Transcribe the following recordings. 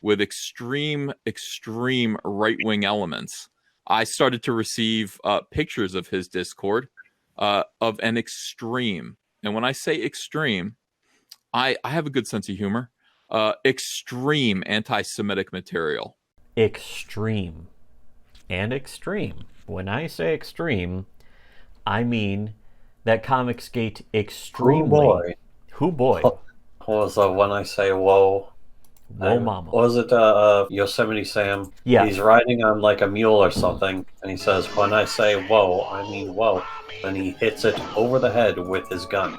with extreme right-wing elements, I started to receive pictures of his Discord of an extreme. And when I say extreme, I have a good sense of humor. Extreme anti-Semitic material. Extreme. And extreme. When I say extreme, I mean that comicsgate Oh extremely. boy. Who boy? What was when I say whoa? Whoa, mama. Was it Yosemite Sam? Yeah. He's riding on like a mule or something, and he says, "When I say whoa, I mean whoa." Then he hits it over the head with his gun.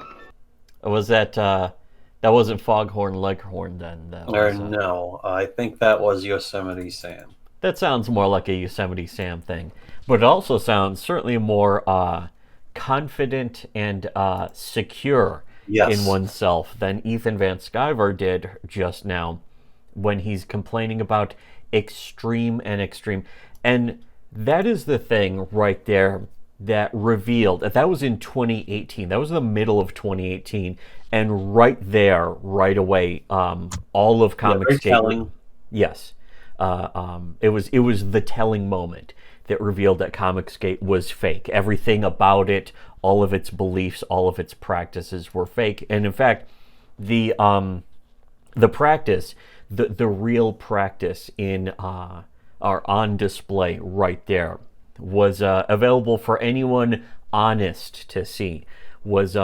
Was that that wasn't Foghorn Leghorn then? No, I think that was Yosemite Sam. That sounds more like a Yosemite Sam thing, but it also sounds certainly more confident and secure in oneself than Ethan Van Sciver did just now when he's complaining about extreme and extreme. And that is the thing right there that revealed that was in 2018. That was the middle of 2018, and right there, right away, all of Comicsgate. Yes, it was the telling moment that revealed that Comicsgate was fake. Everything about it, all of its beliefs, all of its practices were fake. And in fact, the practice, the real practice in are on display right there, was available for anyone honest to see. Was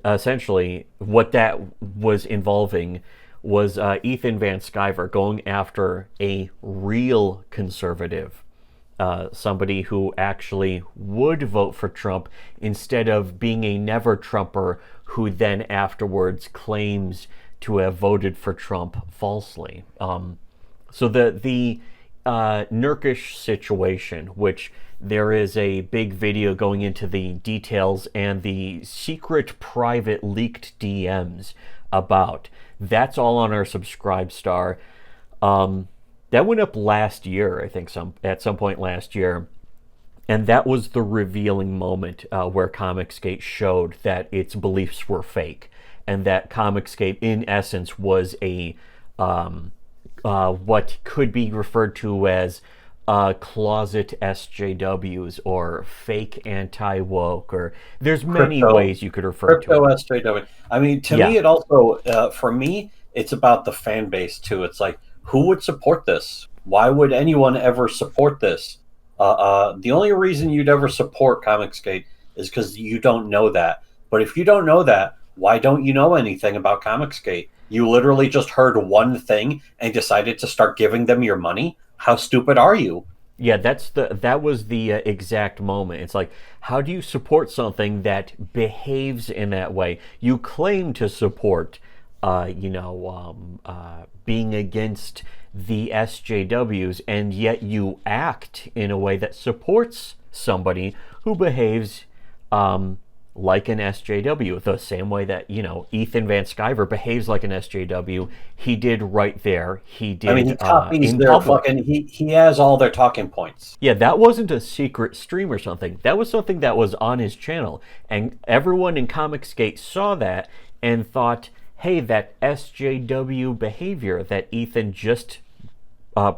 essentially what that was involving was Ethan Van Sciver going after a real conservative, somebody who actually would vote for Trump instead of being a never-Trumper who then afterwards claims to have voted for Trump falsely. So the Nurkish situation, which there is a big video going into the details and the secret, private, leaked DMs about. That's all on our Subscribestar. That went up last year, I think, at some point last year. And that was the revealing moment where Comicsgate showed that its beliefs were fake, and that Comicsgate, in essence, was a what could be referred to as closet SJWs or fake anti-woke, or there's many ways you could refer to it. Crypto SJW. I mean, to me, it also, for me, it's about the fan base too. It's like, who would support this? Why would anyone ever support this? The only reason you'd ever support Comicsgate is because you don't know that. But if you don't know that, why don't you know anything about Comicsgate? You literally just heard one thing and decided to start giving them your money? How stupid are you? Yeah, that was the exact moment. It's like, how do you support something that behaves in that way? You claim to support, being against the SJWs, and yet you act in a way that supports somebody who behaves like an SJW, the same way that, Ethan Van Sciver behaves like an SJW. He did right there. He did. I mean, he copies their fucking. He has all their talking points. Yeah, that wasn't a secret stream or something. That was something that was on his channel, and everyone in Comicsgate saw that and thought, hey, that SJW behavior that Ethan just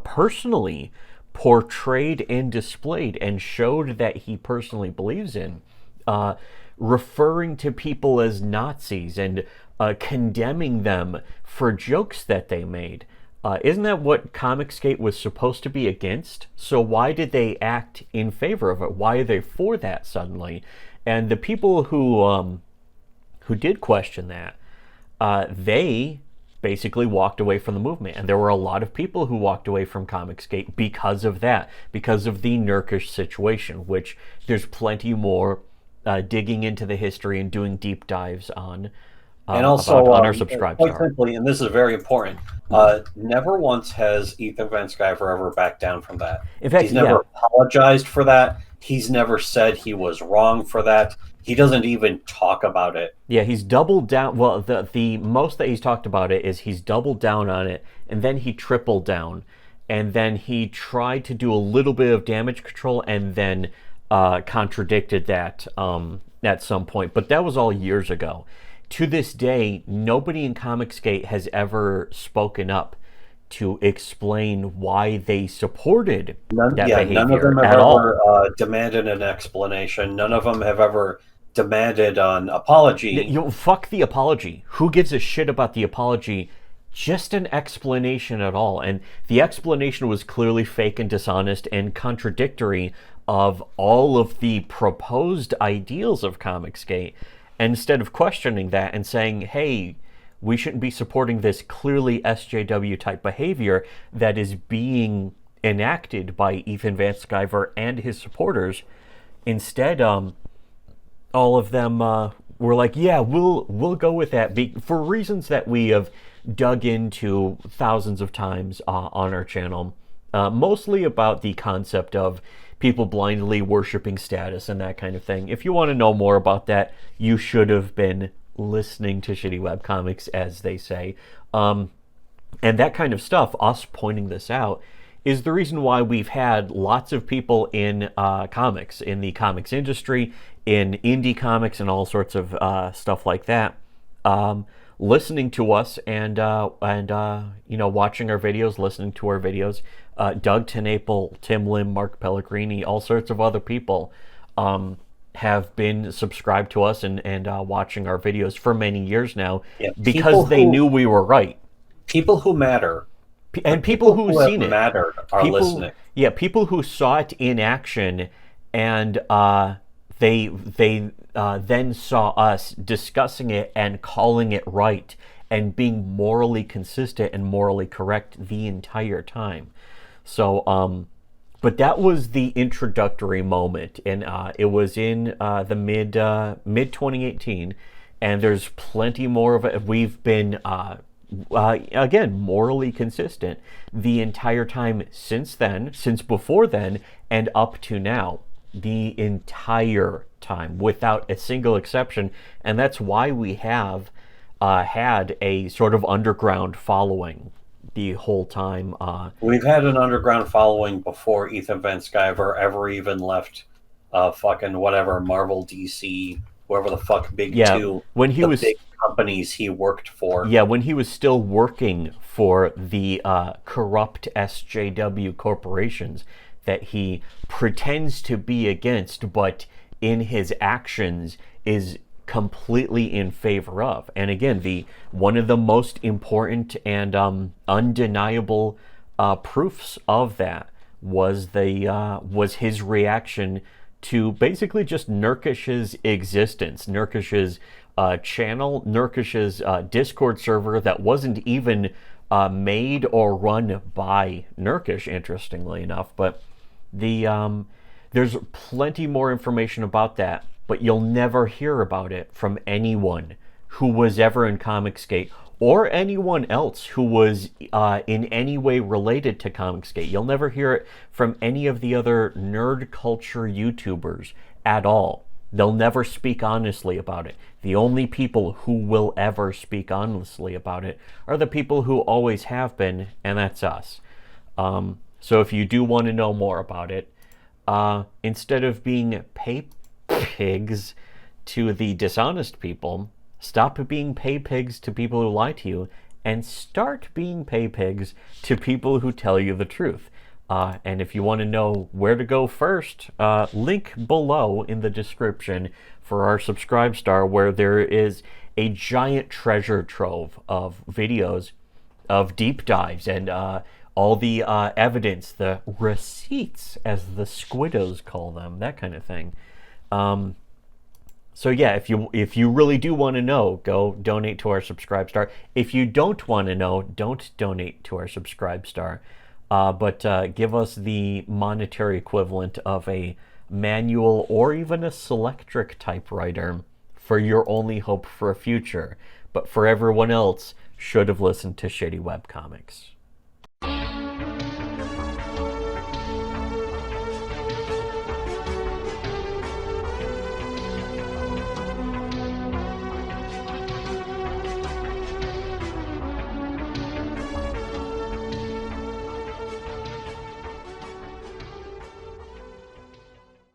personally portrayed and displayed and showed that he personally believes in, referring to people as Nazis and condemning them for jokes that they made. Isn't that what Comicsgate was supposed to be against? So why did they act in favor of it? Why are they for that suddenly? And the people who did question that, they basically walked away from the movement. And there were a lot of people who walked away from Comicsgate because of that, because of the Nurkish situation, which there's plenty more digging into the history and doing deep dives on. And also, on our Subscribestar. Quite simply, and this is very important, never once has Ethan Van Sciver ever backed down from that. In fact, he's never apologized for that. He's never said he was wrong for that. He doesn't even talk about it. Yeah, he's doubled down. Well, the most that he's talked about it is he's doubled down on it, and then he tripled down, and then he tried to do a little bit of damage control, and then contradicted that at some point. But that was all years ago. To this day, nobody in Comicsgate has ever spoken up to explain why they supported that behavior none of them have at ever all. Demanded an explanation. None of them have ever demanded an apology. Fuck the apology. Who gives a shit about the apology? Just an explanation at all. And the explanation was clearly fake and dishonest and contradictory of all of the proposed ideals of comicsgate. And instead of questioning that and saying, hey, we shouldn't be supporting this clearly SJW type behavior that is being enacted by Ethan Van Sciver and his supporters, instead all of them were like, yeah, we'll go with that for reasons that we have dug into thousands of times on our channel, mostly about the concept of people blindly worshiping status and that kind of thing. If you want to know more about that, you should have been listening to Shitty Webcomics, as they say. And that kind of stuff, us pointing this out, is the reason why we've had lots of people in comics, in the comics industry, in indie comics and all sorts of stuff like that, listening to us and watching our videos, listening to our videos. Doug TenNapel, Tim Lim, Mark Pellegrini, all sorts of other people have been subscribed to us and watching our videos for many years now, because they knew we were right. People who matter. And people who've seen it mattered are listening. Yeah, people who saw it in action, and they then saw us discussing it and calling it right and being morally consistent and morally correct the entire time. So, but that was the introductory moment, and it was in the mid 2018, and there's plenty more of it. We've been again, morally consistent the entire time since then, since before then, and up to now, the entire time, without a single exception. And that's why we have had a sort of underground following the whole time. We've had an underground following before Ethan Van Sciver ever even left fucking whatever, Marvel, DC, whoever the fuck big two, when he was big companies he worked for. Yeah, when he was still working for the corrupt SJW corporations that he pretends to be against, but in his actions is completely in favor of. And again, one of the most important and undeniable proofs of that was his reaction to basically just Nurkish's existence, Nurkish's channel, Nurkish's Discord server that wasn't even made or run by Nurkish, interestingly enough. But there's plenty more information about that, but you'll never hear about it from anyone who was ever in Comicsgate or anyone else who was in any way related to Comicsgate. You'll never hear it from any of the other nerd culture YouTubers at all. They'll never speak honestly about it. The only people who will ever speak honestly about it are the people who always have been, and that's us. So if you do want to know more about it, instead of being pay pigs to the dishonest people, stop being pay pigs to people who lie to you and start being pay pigs to people who tell you the truth. And if you want to know where to go first, link below in the description for our Subscribe Star, where there is a giant treasure trove of videos of deep dives and all the evidence, the receipts, as the Squiddos call them, that kind of thing. So yeah, if you really do want to know, go donate to our Subscribe Star. If you don't want to know, don't donate to our Subscribe Star. But give us the monetary equivalent of a manual or even a Selectric typewriter for your only hope for a future. But for everyone else, should have listened to Shitty Webcomics.